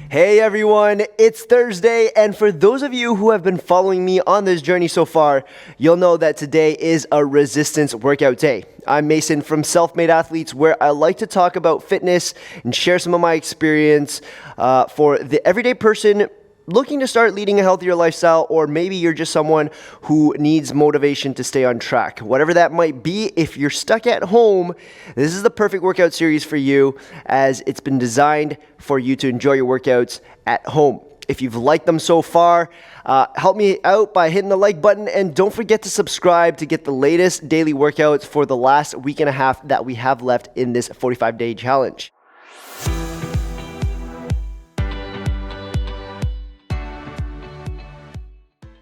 Hey everyone, it's Thursday, and for those of you who have been following me on this journey so far, you'll know that today is a resistance workout day. I'm Mason from Self-Made Athletes, where I like to talk about fitness and share some of my experience for the everyday person looking to start leading a healthier lifestyle, or maybe you're just someone who needs motivation to stay on track. Whatever that might be, if you're stuck at home, this is the perfect workout series for you, as it's been designed for you to enjoy your workouts at home. If you've liked them so far, help me out by hitting the like button, and don't forget to subscribe to get the latest daily workouts for the last week and a half that we have left in this 45-day challenge.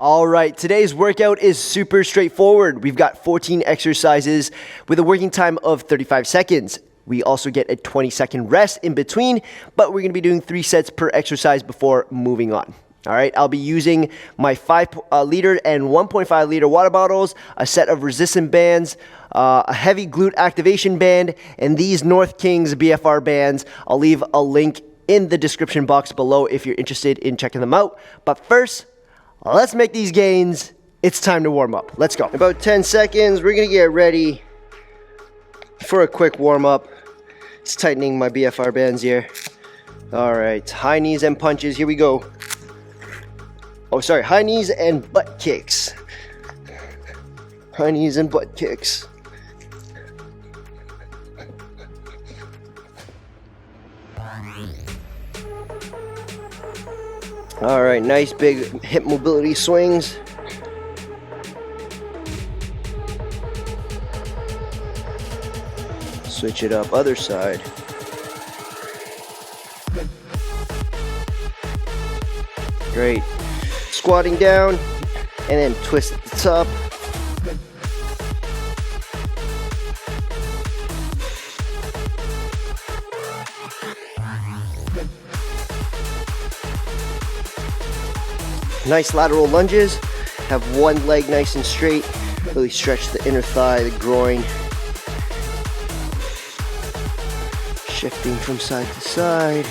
All right, today's workout is super straightforward. We've got 14 exercises with a working time of 35 seconds. We also get a 20-second rest in between, but we're gonna be doing 3 sets per exercise before moving on. All right, I'll be using my 5-liter and 1.5-liter water bottles, a set of resistance bands, a heavy glute activation band, and these North Kings BFR bands. I'll leave a link in the description box below if you're interested in checking them out. But first, let's make these gains. It's time to warm up. Let's go. About 10 seconds, we're gonna get ready for a quick warm up. Just tightening my BFR bands here. All right, high knees and punches, here we go. Oh, sorry, high knees and butt kicks. High knees and butt kicks. All right, nice big hip mobility swings. Switch it up, other side. Great. Squatting down and then twist at the top. Nice lateral lunges. Have one leg nice and straight. Really stretch the inner thigh, the groin. Shifting from side to side.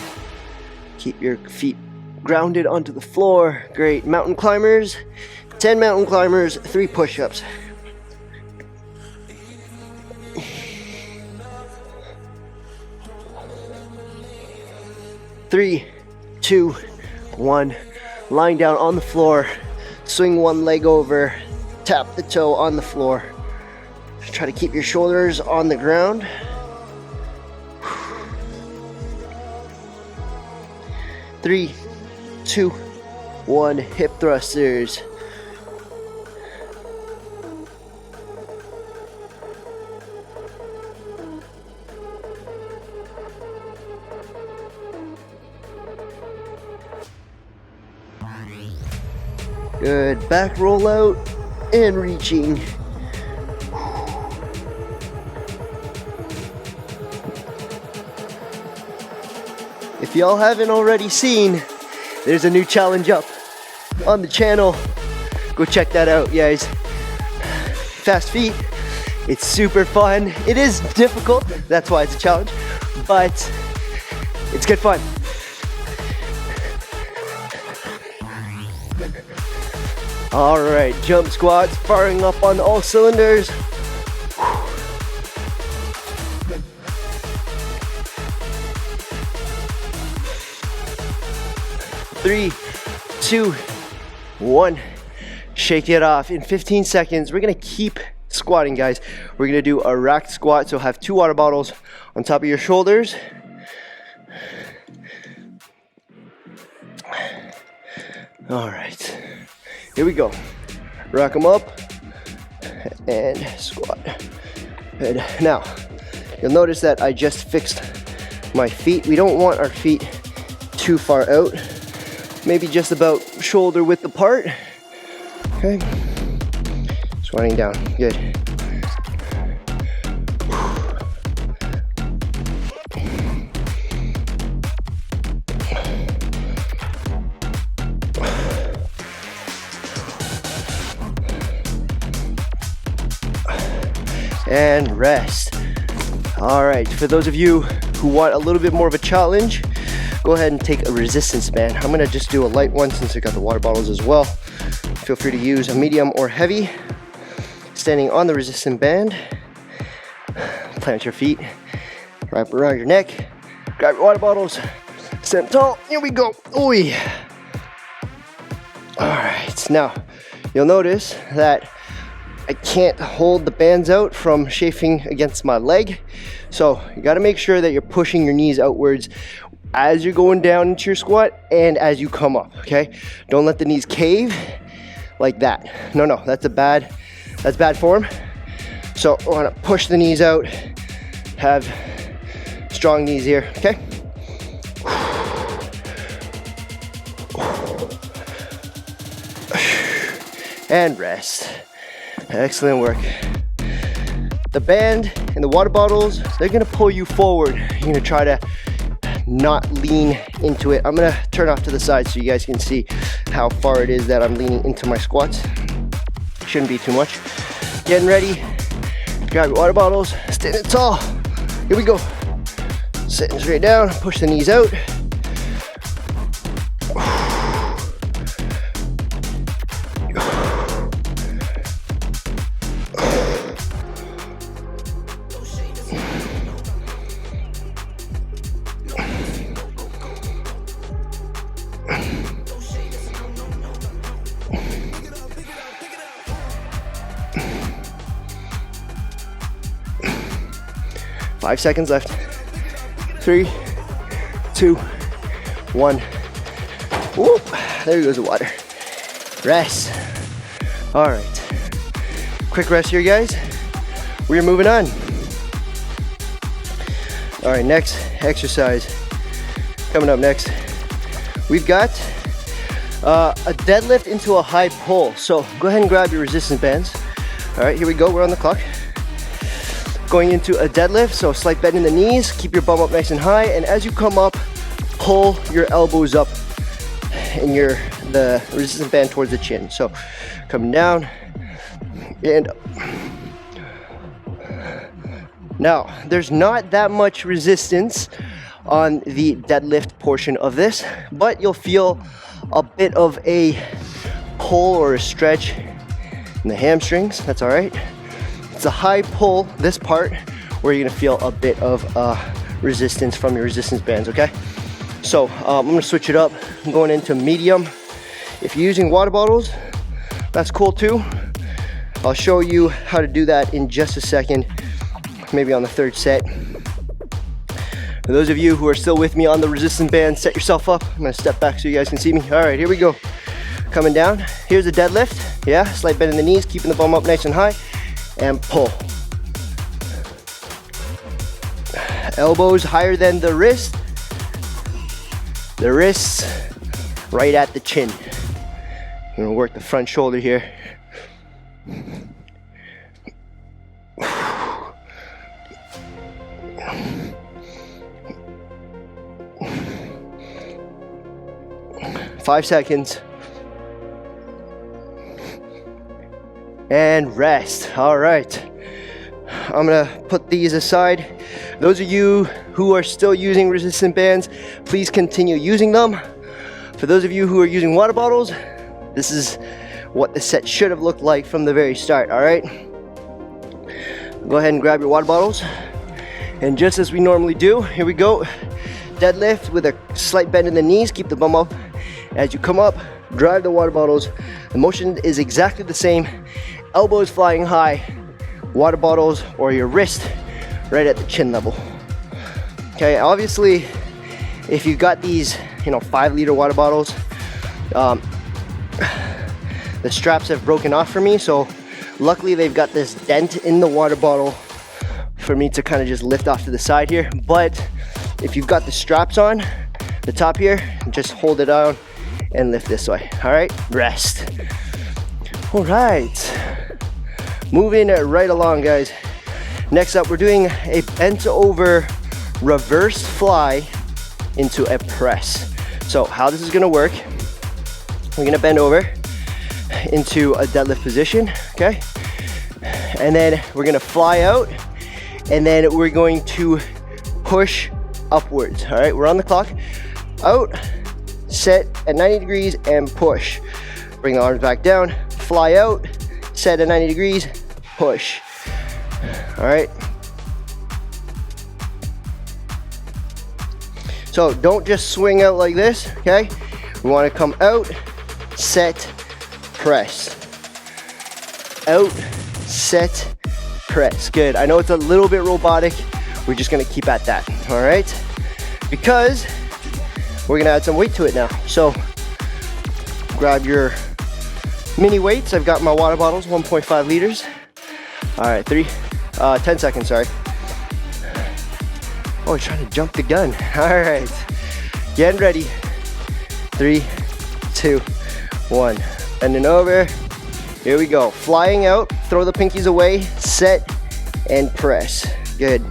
Keep your feet grounded onto the floor. Great. Mountain climbers. 10 mountain climbers, 3 push-ups. Three, 2, 1. Lying down on the floor, swing one leg over, tap the toe on the floor. Try to keep your shoulders on the ground. Three, 2, 1, hip thrusters. Good, back roll out and reaching. If y'all haven't already seen, there's a new challenge up on the channel. Go check that out, guys. Fast feet, it's super fun. It is difficult, that's why it's a challenge, but it's good fun. All right, jump squats, firing up on all cylinders. 3, 2, 1. Shake it off. In 15 seconds, we're gonna keep squatting, guys. We're gonna do a racked squat, so have 2 water bottles on top of your shoulders. All right, here we go. Rack them up and squat. Good. Now, you'll notice that I just fixed my feet. We don't want our feet too far out. Maybe just about shoulder width apart. Okay. Squatting down. Good. and rest. All right, for those of you who want a little bit more of a challenge, go ahead and take a resistance band. I'm gonna just do a light one since I got the water bottles as well. Feel free to use a medium or heavy. Standing on the resistance band, plant your feet, wrap around your neck, grab your water bottles, stand tall, here we go. Oi. All right, now you'll notice that I can't hold the bands out from chafing against my leg. So you gotta make sure that you're pushing your knees outwards as you're going down into your squat and as you come up, okay? Don't let the knees cave like that. No, that's bad form. So I wanna push the knees out, have strong knees here, okay? And rest. Excellent work. The band and the water bottles, they're gonna pull you forward. You're gonna try to not lean into it. I'm gonna turn off to the side so you guys can see how far it is that I'm leaning into my squats. Shouldn't be too much. Getting ready. Grab your water bottles, standing tall. Here we go. Sitting straight down, push the knees out. 5 seconds left. 3, 2, 1. Whoop, there goes the water. Rest. All right. Quick rest here, guys. We're moving on. All right, next exercise. Coming up next, we've got a deadlift into a high pull. So go ahead and grab your resistance bands. All right, here we go. We're on the clock. Going into a deadlift, so slight bend in the knees, keep your bum up nice and high, and as you come up, pull your elbows up and the resistance band towards the chin. So coming down and up. Now, there's not that much resistance on the deadlift portion of this, but you'll feel a bit of a pull or a stretch in the hamstrings. That's all right. It's a high pull, this part, where you're gonna feel a bit of resistance from your resistance bands, okay? So I'm gonna switch it up. I'm going into medium. If you're using water bottles, that's cool too. I'll show you how to do that in just a second, maybe on the third set. For those of you who are still with me on the resistance band, set yourself up. I'm gonna step back so you guys can see me. All right, here we go. Coming down, here's a deadlift. Yeah, slight bend in the knees, keeping the bum up nice and high. And pull. Elbows higher than the wrist. The wrists right at the chin. I'm gonna work the front shoulder here. Five seconds. And rest. All right. I'm gonna put these aside. Those of you who are still using resistance bands, please continue using them. For those of you who are using water bottles, this is what the set should have looked like from the very start, all right? Go ahead and grab your water bottles. And just as we normally do, here we go. Deadlift with a slight bend in the knees, keep the bum up. As you come up, drive the water bottles. The motion is exactly the same. Elbows flying high, water bottles or your wrist right at the chin level. Okay, obviously, if you've got these, 5-liter water bottles, the straps have broken off for me, so luckily they've got this dent in the water bottle for me to kind of just lift off to the side here. But if you've got the straps on the top here, just hold it down and lift this way. All right, rest. All right, moving right along, guys. Next up, we're doing a bent over reverse fly into a press. So how this is gonna work, we're gonna bend over into a deadlift position, okay? And then we're gonna fly out, and then we're going to push upwards. All right, we're on the clock. Out, set at 90 degrees, and push. Bring the arms back down, fly out, set at 90 degrees, push. All right. So don't just swing out like this, okay? We want to come out, set, press. Out, set, press. Good. I know it's a little bit robotic. We're just going to keep at that, all right? Because we're going to add some weight to it now. So grab your mini weights. I've got my water bottles, 1.5 liters. All right, 10 seconds, sorry. Oh, he's trying to jump the gun. All right, getting ready. 3, 2, 1. Bending over. Here we go. Flying out, throw the pinkies away, set, and press. Good.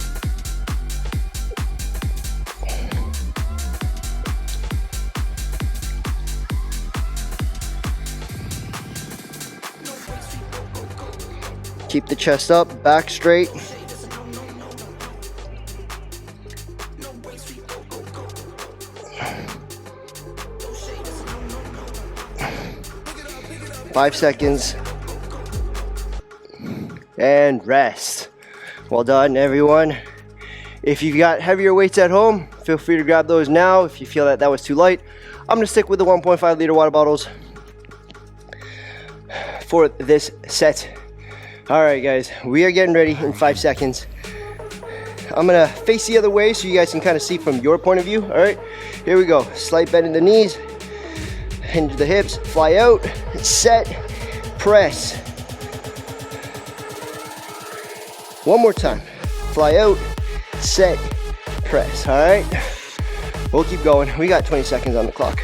Keep the chest up, back straight. Five seconds. And rest. Well done, everyone. If you've got heavier weights at home, feel free to grab those now. If you feel that that was too light, I'm gonna stick with the 1.5 liter water bottles for this set. All right, guys, we are getting ready in 5 seconds. I'm gonna face the other way so you guys can kind of see from your point of view. All right, here we go. Slight bend in the knees, hinge the hips, fly out, set, press. One more time. Fly out, set, press. All right, we'll keep going. We got 20 seconds on the clock.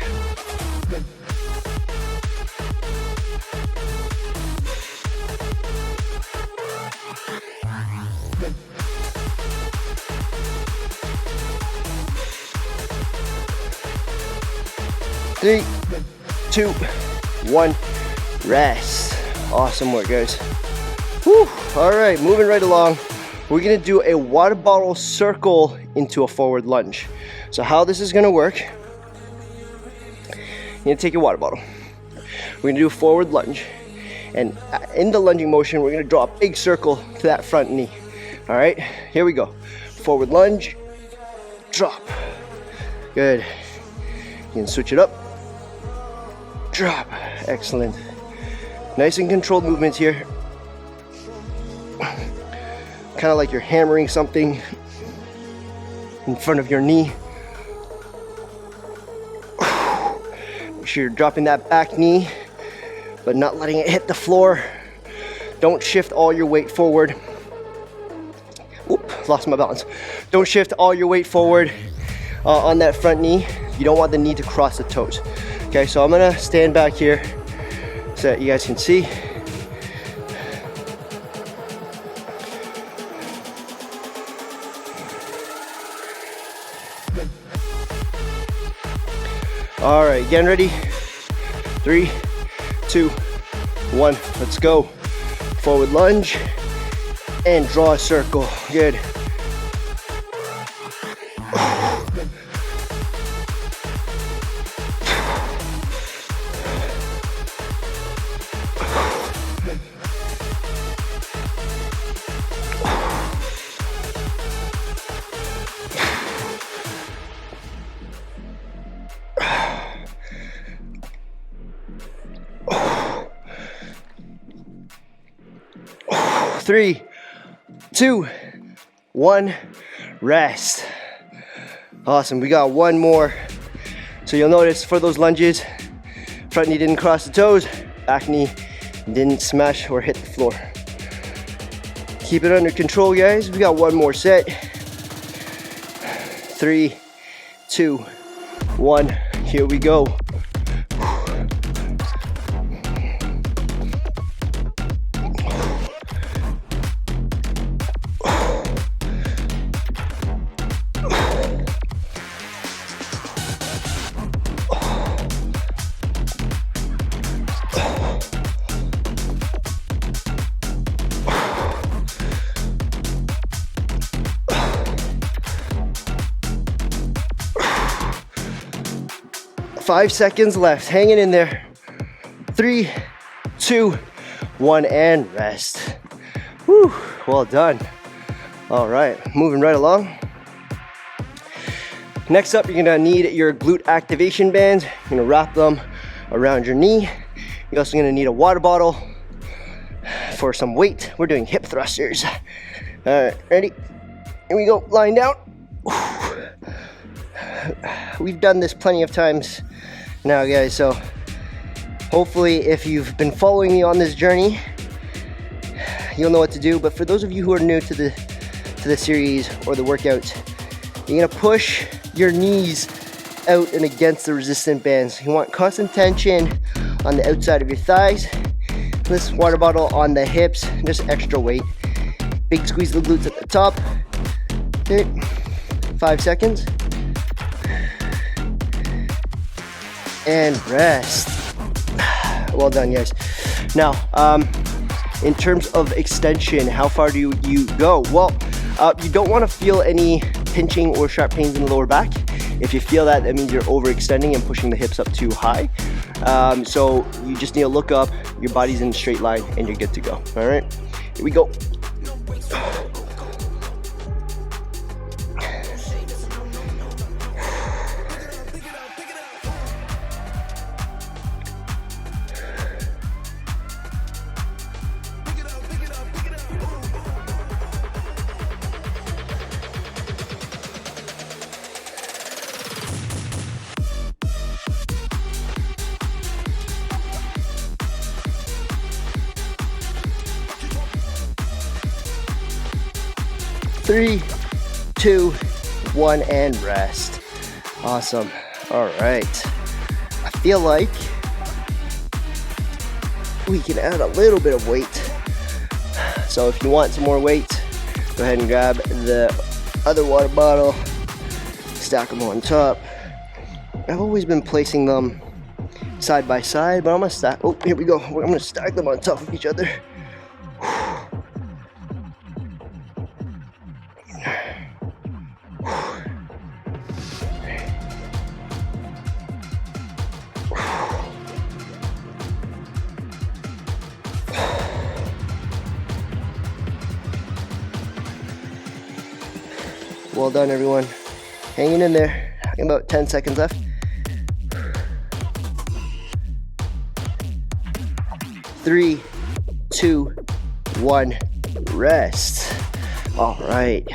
Three, 2, 1, rest. Awesome work, guys. Whew. All right, moving right along. We're gonna do a water bottle circle into a forward lunge. So how this is gonna work, you're gonna take your water bottle. We're gonna do a forward lunge. And in the lunging motion, we're gonna draw a big circle to that front knee. All right, here we go. Forward lunge, drop. Good. You can switch it up. Drop. Excellent. Nice and controlled movements here. Kind of like you're hammering something in front of your knee. Make sure you're dropping that back knee, but not letting it hit the floor. Don't shift all your weight forward. Oop, lost my balance. Don't shift all your weight forward on that front knee. You don't want the knee to cross the toes. Okay, so I'm gonna stand back here so that you guys can see. All right, getting ready. 3, 2, 1, let's go. Forward lunge and draw a circle. Good. Three, 2, 1, rest. Awesome, we got one more. So you'll notice for those lunges, front knee didn't cross the toes, back knee didn't smash or hit the floor. Keep it under control, guys. We got one more set. 3, 2, 1, here we go. 5 seconds left. Hanging in there. 3, 2, 1, and rest. Whew, well done. All right, moving right along. Next up, you're gonna need your glute activation bands. You're gonna wrap them around your knee. You're also gonna need a water bottle for some weight. We're doing hip thrusters. All right, ready? Here we go, lying down. We've done this plenty of times now, guys, so hopefully if you've been following me on this journey, you'll know what to do. But for those of you who are new to the series or the workout, you're gonna push your knees out and against the resistant bands. You want constant tension on the outside of your thighs. This water bottle on the hips, just extra weight. Big squeeze of the glutes at the top. Okay, 5 seconds. And rest. Well done, guys. Now, in terms of extension, how far do you go? Well, you don't want to feel any pinching or sharp pains in the lower back. If you feel that, that means you're overextending and pushing the hips up too high. So you just need to look up, your body's in a straight line, and you're good to go. All right, here we go. Three, 2, 1, and rest. Awesome. All right. I feel like we can add a little bit of weight. So if you want some more weight, go ahead and grab the other water bottle, stack them on top. I've always been placing them side by side, but I'm gonna stack. Oh, here we go. I'm gonna stack them on top of each other. Well done, everyone. Hanging in there. About 10 seconds left. 3, 2, 1, rest. All right.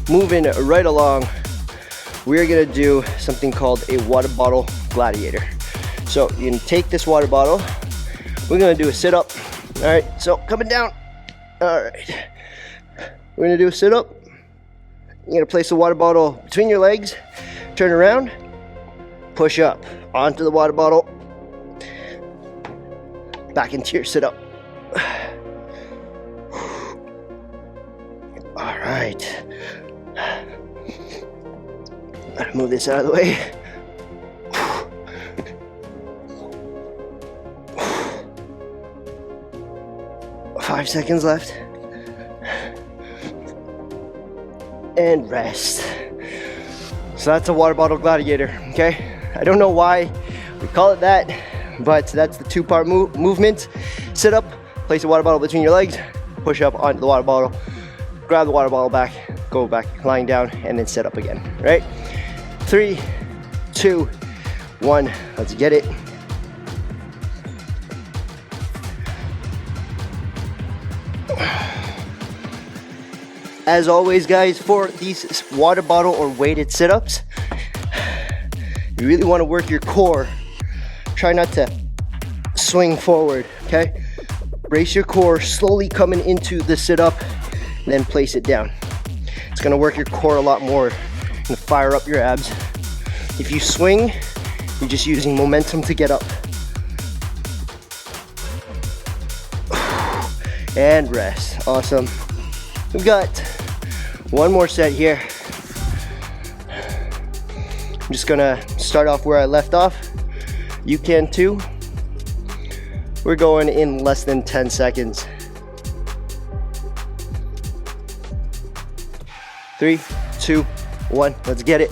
Moving right along, we're gonna do something called a water bottle gladiator. So you can take this water bottle. We're gonna do a sit-up. All right, so coming down. All right, we're gonna do a sit-up. You're gonna place the water bottle between your legs, turn around, push up onto the water bottle, back into your sit-up. All right. Gotta move this out of the way. 5 seconds left. And rest. So that's a water bottle gladiator, okay? I don't know why we call it that, but that's the two-part movement. Sit up, place the water bottle between your legs, push up onto the water bottle, grab the water bottle back, go back, lying down, and then sit up again, right? 3, 2, 1, let's get it. As always, guys, for these water bottle or weighted sit-ups, you really want to work your core. Try not to swing forward, okay? Brace your core, slowly coming into the sit-up, then place it down. It's gonna work your core a lot more and fire up your abs. If you swing, you're just using momentum to get up. And rest. Awesome. We've got one more set here. I'm just gonna start off where I left off. You can too. We're going in less than 10 seconds. 3, 2, 1. Let's get it.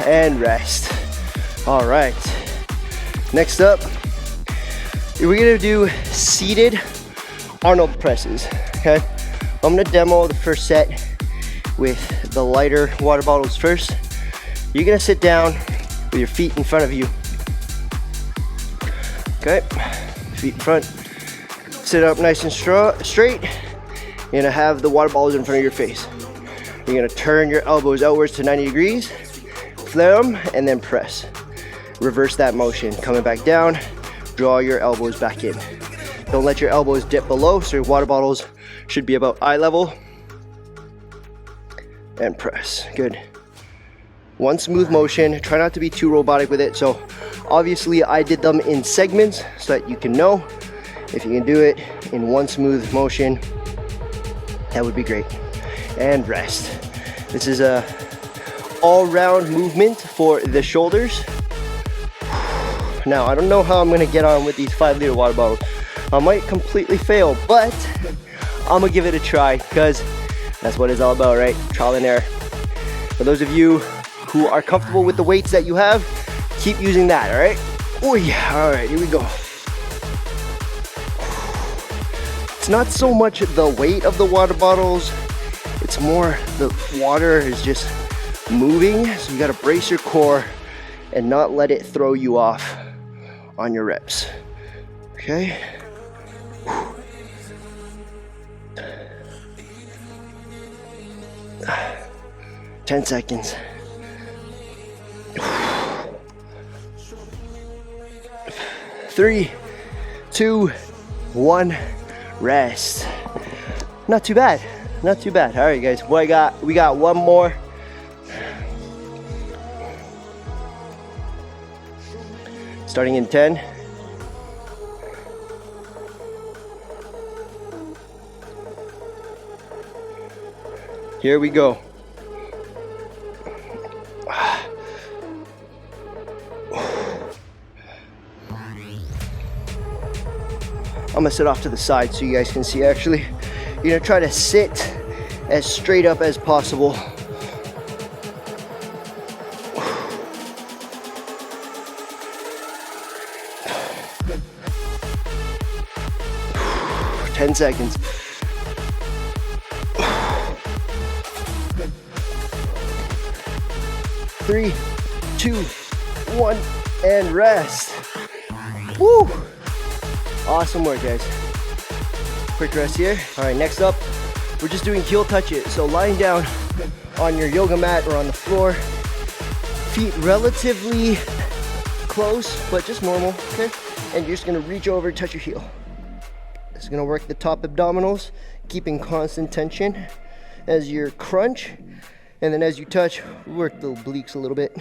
And rest. All right. Next up, we're gonna do seated Arnold presses. Okay. I'm gonna demo the first set with the lighter water bottles first. You're gonna sit down with your feet in front of you. Okay. Feet in front. Sit up nice and straight. You're gonna have the water bottles in front of your face. You're gonna turn your elbows outwards to 90 degrees. Flare them and then press. Reverse that motion, coming back down, draw your elbows back in. Don't let your elbows dip below, so your water bottles should be about eye level. And press, good. One smooth motion, try not to be too robotic with it. So obviously I did them in segments so that you can know. If you can do it in one smooth motion, that would be great. And rest. This is a all-round movement for the shoulders. Now, I don't know how I'm gonna get on with these 5-liter water bottles. I might completely fail, but I'm gonna give it a try because that's what it's all about, right? Trial and error. For those of you who are comfortable with the weights that you have, keep using that, all right? Oh yeah, all right, here we go. It's not so much the weight of the water bottles, it's more the water is just moving, so you gotta brace your core and not let it throw you off on your reps. Okay? 10 seconds. 3, 2, 1, rest. Not too bad, not too bad. All right, guys, we got one more. Starting in 10. Here we go. I'm gonna sit off to the side so you guys can see. Actually, you're gonna try to sit as straight up as possible. 10 seconds. 3, 2, 1, and rest. Woo! Awesome work, guys. Quick rest here. All right, next up, we're just doing heel touches. So lying down on your yoga mat or on the floor, feet relatively close, but just normal, okay? And you're just gonna reach over, touch your heel. It's gonna work the top abdominals, keeping constant tension as you crunch, and then as you touch, work the obliques a little bit.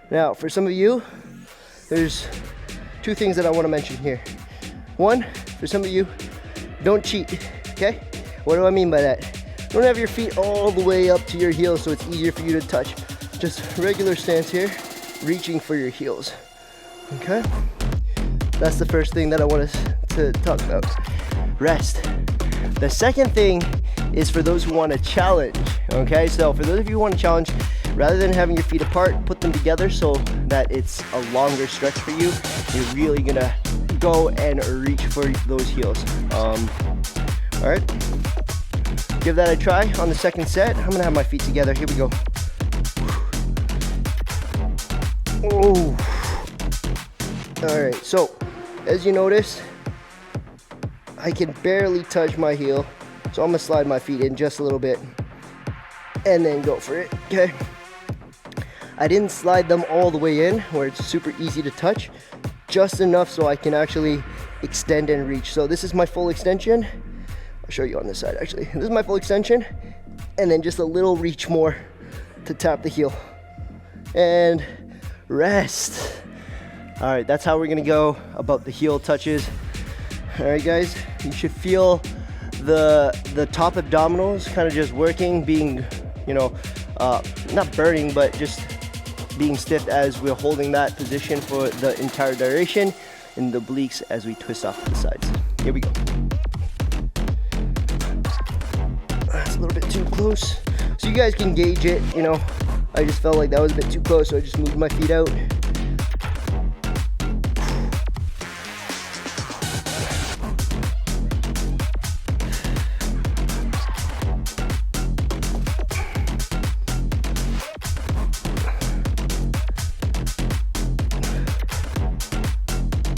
Now, for some of you, there's two things that I wanna mention here. One, for some of you, don't cheat, okay? What do I mean by that? Don't have your feet all the way up to your heels so it's easier for you to touch. Just regular stance here, reaching for your heels, okay? That's the first thing that I want us to talk about. Rest. The second thing is for those who want to challenge, okay? So for those of you who want to challenge, rather than having your feet apart, put them together so that it's a longer stretch for you. You're really gonna go and reach for those heels. All right, give that a try on the second set. I'm gonna have my feet together. Here we go. Oh. All right, so as you notice, I can barely touch my heel. So I'm gonna slide my feet in just a little bit and then go for it, okay? I didn't slide them all the way in where it's super easy to touch, just enough so I can actually extend and reach. So this is my full extension. I'll show you on this side actually. This is my full extension, and then just a little reach more to tap the heel. And rest. All right, that's how we're gonna go about the heel touches. All right, guys, you should feel the top abdominals kind of just working, being, you know, not burning, but just being stiff as we're holding that position for the entire duration, and the obliques as we twist off to the sides. Here we go. That's a little bit too close, so you guys can gauge it. You know, I just felt like that was a bit too close, so I just moved my feet out.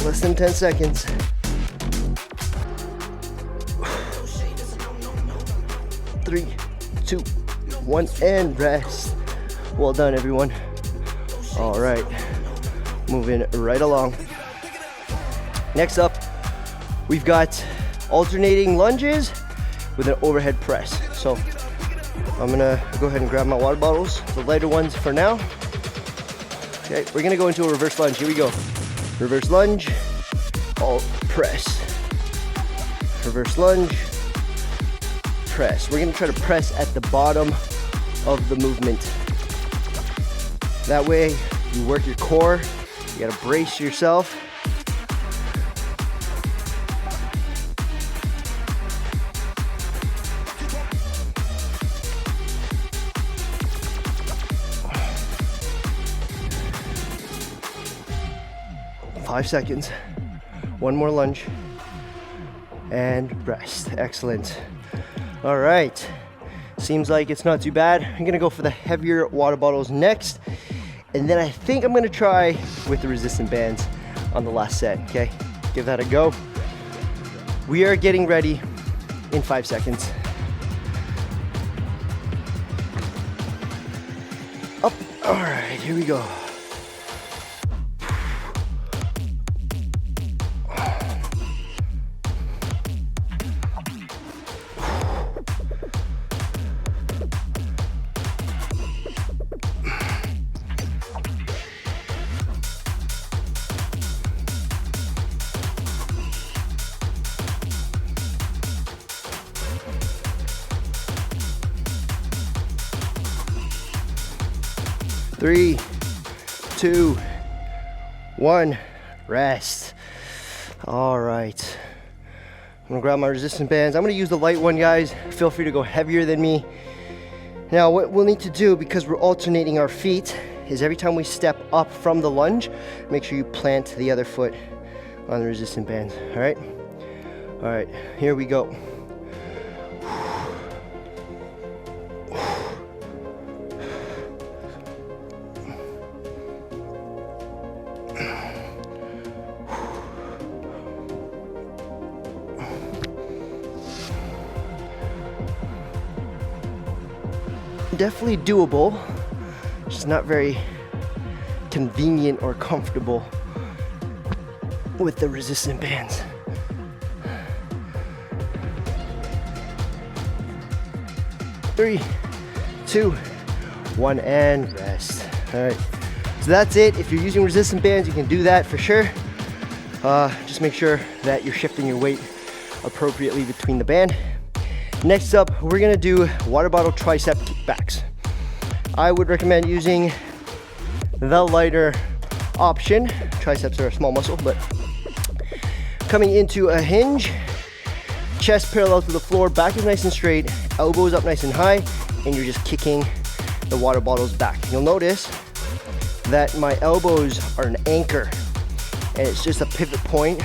Less than 10 seconds. Three, two, one, and rest. Well done, everyone. All right, moving right along. Next up, we've got alternating lunges with an overhead press. So I'm gonna go ahead and grab my water bottles, the lighter ones for now. Okay, we're gonna go into a reverse lunge. Here we go. Reverse lunge, alt press. Reverse lunge, press. We're gonna try to press at the bottom of the movement. That way, you work your core. You gotta brace yourself. Five seconds. One more lunge. And rest. Excellent. All right. Seems like it's not too bad. I'm gonna go for the heavier water bottles next. And then I think I'm gonna try with the resistant bands on the last set, okay? Give that a go. We are getting ready in 5 seconds. Up. All right, here we go. Three, two, one, rest. All right. I'm gonna grab my resistance bands. I'm gonna use the light one, guys. Feel free to go heavier than me. Now, what we'll need to do, because we're alternating our feet, is every time we step up from the lunge, make sure you plant the other foot on the resistance bands, all right? All right, here we go. Definitely doable, just not very convenient or comfortable with the resistant bands. Three, two, one, and rest. All right, so that's it. If you're using resistant bands, you can do that for sure. Just make sure that you're shifting your weight appropriately between the band. Next up, we're gonna do water bottle tricep kickbacks. I would recommend using the lighter option. Triceps are a small muscle, but coming into a hinge, chest parallel to the floor, back is nice and straight, elbows up nice and high, and you're just kicking the water bottles back. You'll notice that my elbows are an anchor, and it's just a pivot point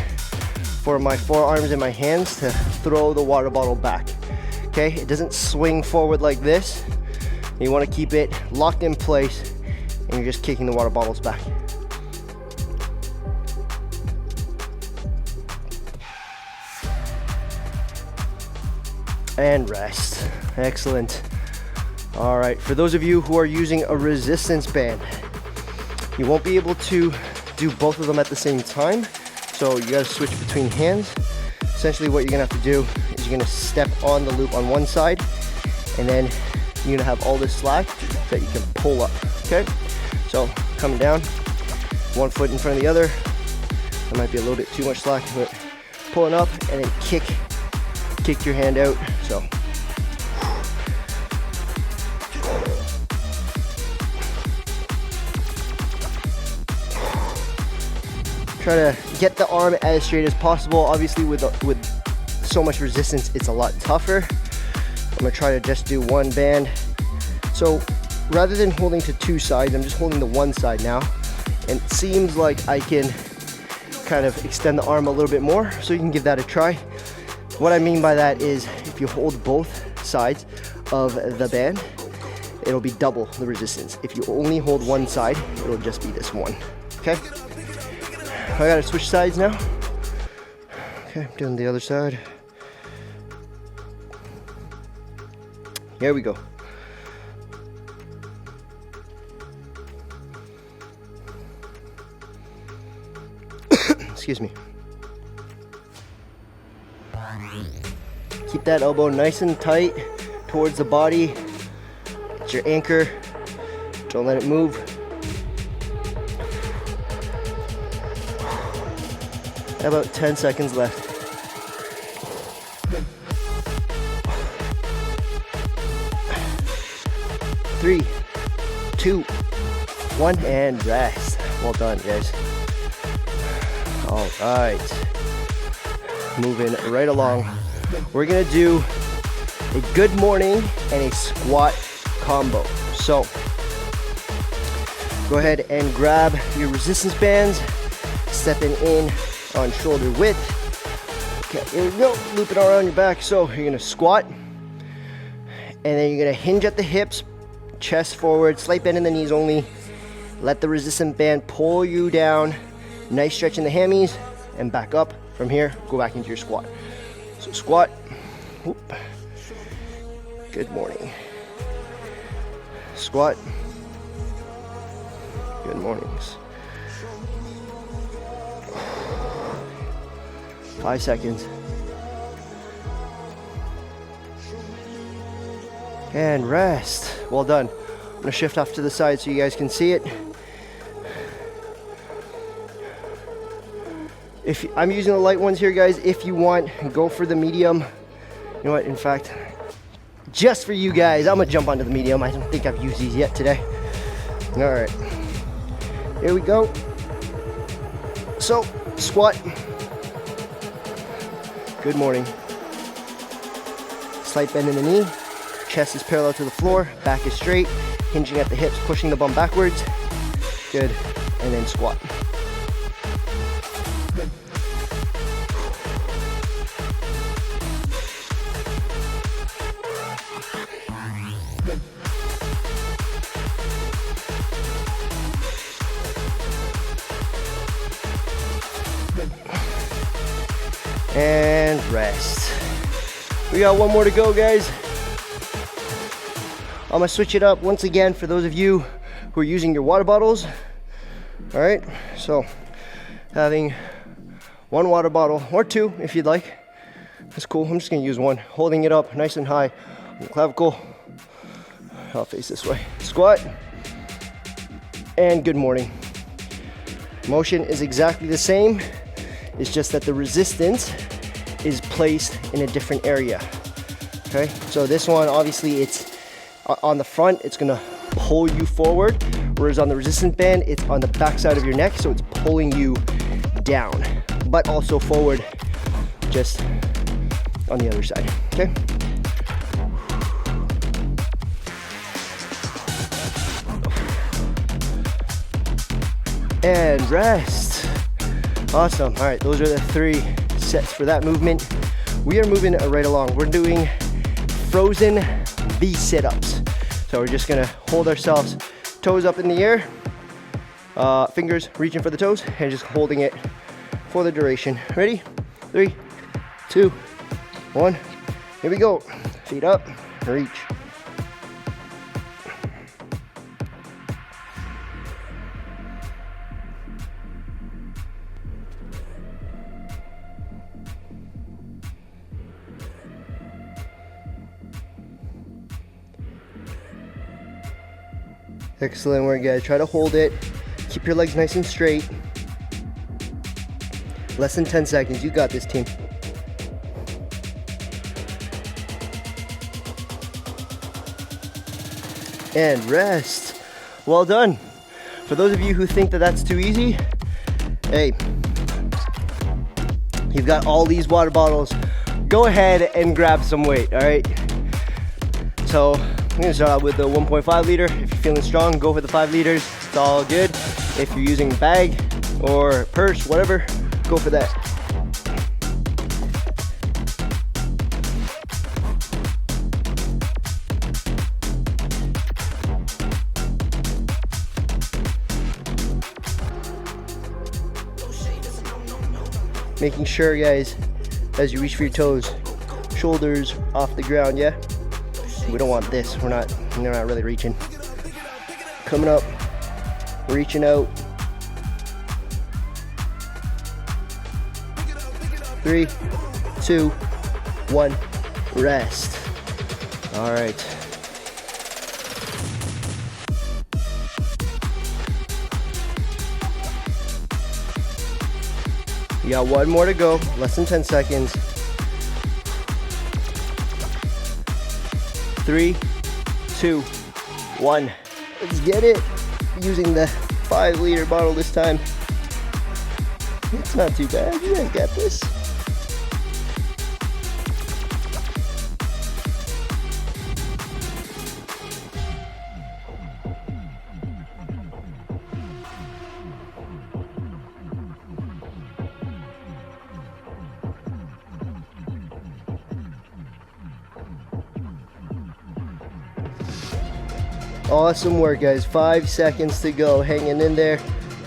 for my forearms and my hands to throw the water bottle back. Okay, it doesn't swing forward like this. You want to keep it locked in place, and you're just kicking the water bottles back. And rest. Excellent. All right, for those of you who are using a resistance band, you won't be able to do both of them at the same time, So you gotta switch between hands. Essentially what you're gonna have to do is you're gonna step on the loop on one side, and then you're gonna have all this slack that you can pull up, okay? So coming down, one foot in front of the other. That might be a little bit too much slack, but pulling up and then kick your hand out. So try to get the arm as straight as possible. Obviously with so much resistance, it's a lot tougher. I'm gonna try to just do one band. So rather than holding to two sides, I'm just holding the one side now. And it seems like I can kind of extend the arm a little bit more, so you can give that a try. What I mean by that is if you hold both sides of the band, it'll be double the resistance. If you only hold one side, it'll just be this one, okay? I gotta switch sides now. Okay, doing the other side. Here we go. Excuse me. Keep that elbow nice and tight towards the body. It's your anchor. Don't let it move. About 10 seconds left. 3, 2, 1, and rest. Well done, guys. All right. Moving right along. We're gonna do a good morning and a squat combo. So, go ahead and grab your resistance bands, stepping in on shoulder width. Okay, here we go. Loop it around your back. So you're gonna squat, and then you're gonna hinge at the hips, chest forward, slight bend in the knees only. Let the resistance band pull you down. Nice stretch in the hammies, and back up. From here, go back into your squat. So squat. Whoop. Good morning. Squat. Good mornings. 5 seconds. And rest. Well done. I'm gonna shift off to the side so you guys can see it. If I'm using the light ones here, guys, if you want, go for the medium. You know what, in fact, just for you guys, I'm gonna jump onto the medium. I don't think I've used these yet today. All right, here we go. So, squat. Good morning. Slight bend in the knee. Chest is parallel to the floor. Back is straight. Hinging at the hips, pushing the bum backwards. Good. And then squat. And rest. We got one more to go, guys. I'm gonna switch it up once again for those of you who are using your water bottles. All right, so having one water bottle or two if you'd like. That's cool. I'm just gonna use one. Holding it up nice and high on the clavicle. I'll face this way. Squat. And good morning. Motion is exactly the same. It's just that the resistance is placed in a different area. Okay, so this one, obviously it's on the front, it's gonna pull you forward, whereas on the resistance band, it's on the back side of your neck, so it's pulling you down, but also forward, just on the other side, okay? And rest. Awesome. All right, those are the 3 sets for that movement. We are moving right along. We're doing frozen V sit-ups. So we're just gonna hold ourselves, toes up in the air, fingers reaching for the toes, and just holding it for the duration. Ready? 3, 2, 1. Here we go. Feet up, reach. Excellent work, guys. Try to hold it. Keep your legs nice and straight. Less than 10 seconds. You got this, team. And rest. Well done. For those of you who think that that's too easy, hey, you've got all these water bottles. Go ahead and grab some weight, all right? So I'm gonna start out with the 1.5 liter. If you're feeling strong, go for the 5 liters. It's all good. If you're using bag or purse, whatever, go for that. Making sure, guys, as you reach for your toes, shoulders off the ground, yeah? We don't want this. We're not really reaching. Coming up, reaching out. 3, 2, 1, rest. All right. You got one more to go, less than 10 seconds. 3, 2, 1. Let's get it. Using the 5 liter bottle this time. It's not too bad. You guys got this. Awesome work, guys. 5 seconds to go. Hanging in there.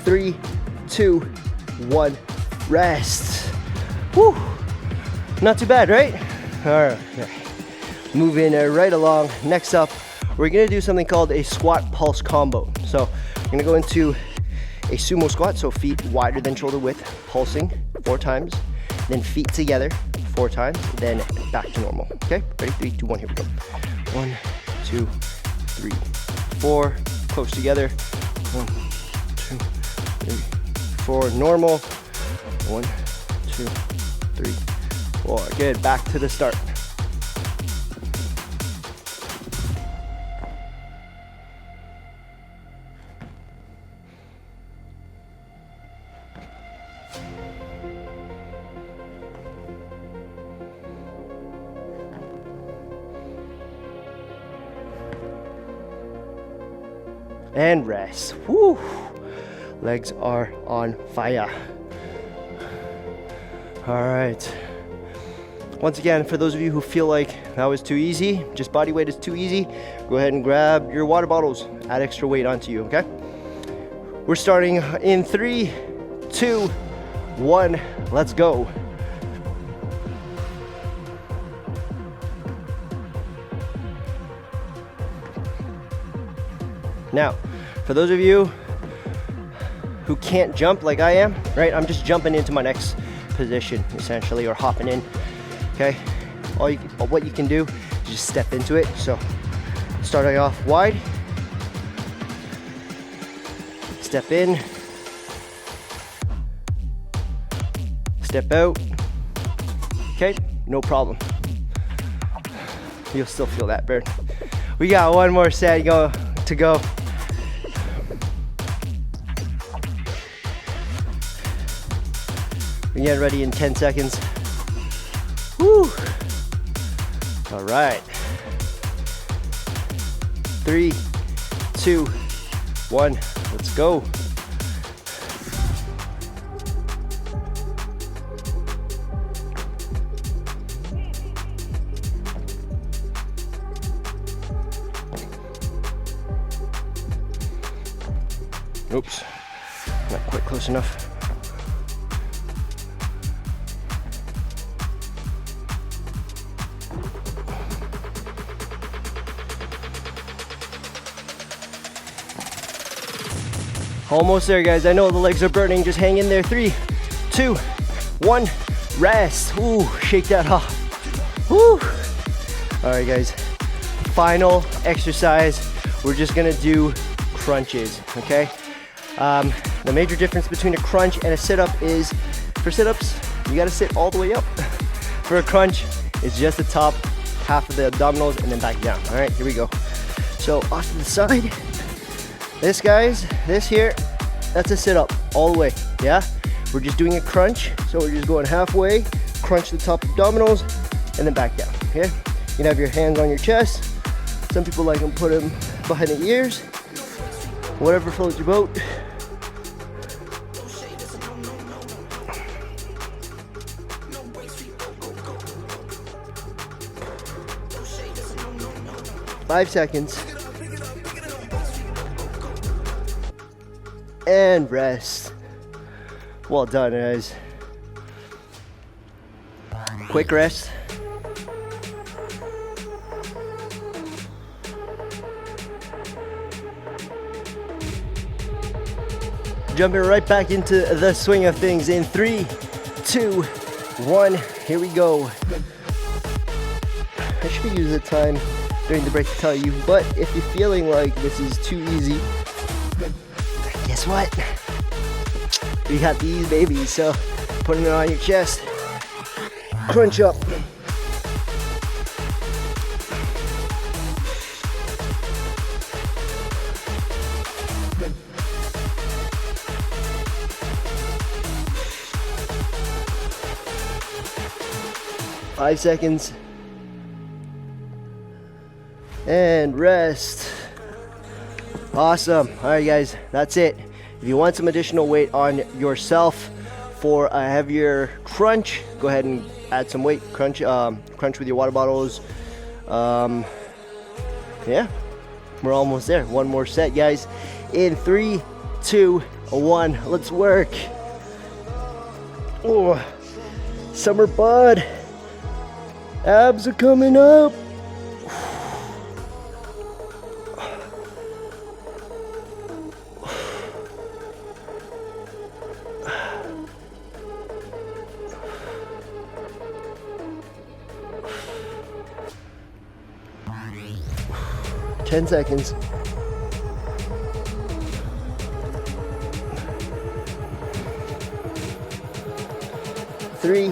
3, 2, 1. Rest. Whew. Not too bad, right? All right. Moving right along. Next up, we're gonna do something called a squat pulse combo. So I'm gonna go into a sumo squat, so feet wider than shoulder width, pulsing 4 times, then feet together 4 times, then back to normal. Okay, ready? 3, 2, 1, here we go. 1, 2, 3, 4, close together. 1, 2, 3, 4, normal. 1, 2, 3, 4. Good, back to the start. And rest. Whew. Legs are on fire. All right. Once again, for those of you who feel like that was too easy, just body weight is too easy, go ahead and grab your water bottles, add extra weight onto you, okay? We're starting in 3, 2, 1, let's go. Now, for those of you who can't jump like I am, right? I'm just jumping into my next position, essentially, or hopping in, okay? What you can do is just step into it. So, starting off wide, step in, step out, okay? No problem. You'll still feel that burn. We got one more set to go. We get ready in 10 seconds. Woo! All right. 3, 2, 1, let's go. Oops, not quite close enough. Almost there, guys. I know the legs are burning. Just hang in there. 3, 2, 1, rest. Ooh, shake that off. Woo. All right, guys. Final exercise. We're just gonna do crunches, okay? The major difference between a crunch and a sit-up is, for sit-ups, you gotta sit all the way up. For a crunch, it's just the top half of the abdominals and then back down. All right, here we go. So off to the side. This, guys, this here, that's a sit-up all the way, yeah? We're just doing a crunch, so we're just going halfway, crunch the top abdominals, and then back down, okay? You can have your hands on your chest. Some people like them put them behind the ears. Whatever floats your boat. Five seconds. And rest. Well done, guys. Quick rest. Jumping right back into the swing of things in 3, 2, 1. Here we go. I should use the time during the break to tell you, but if you're feeling like this is too easy, guess what? We got these babies, so putting it on your chest, crunch up. Five seconds. And rest. Awesome. All right, guys, that's it. If you want some additional weight on yourself for a heavier crunch, go ahead and add some weight. Crunch with your water bottles. Yeah, we're almost there. One more set, guys. In 3, 2, 1. Let's work. Oh, summer bod. Abs are coming up. Ten seconds. 3,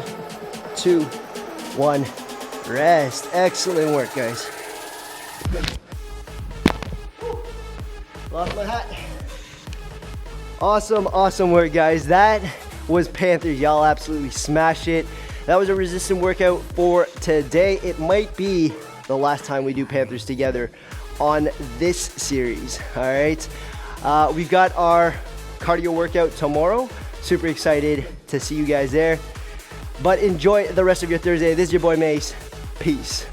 2, 1. Rest. Excellent work, guys. Lost my hat. Awesome work, guys. That was Panthers. Y'all absolutely smashed it. That was a resistant workout for today. It might be the last time we do Panthers together on this series. All right. We've got our cardio workout tomorrow. Super excited to see you guys there. But enjoy the rest of your Thursday. This is your boy Mace. Peace.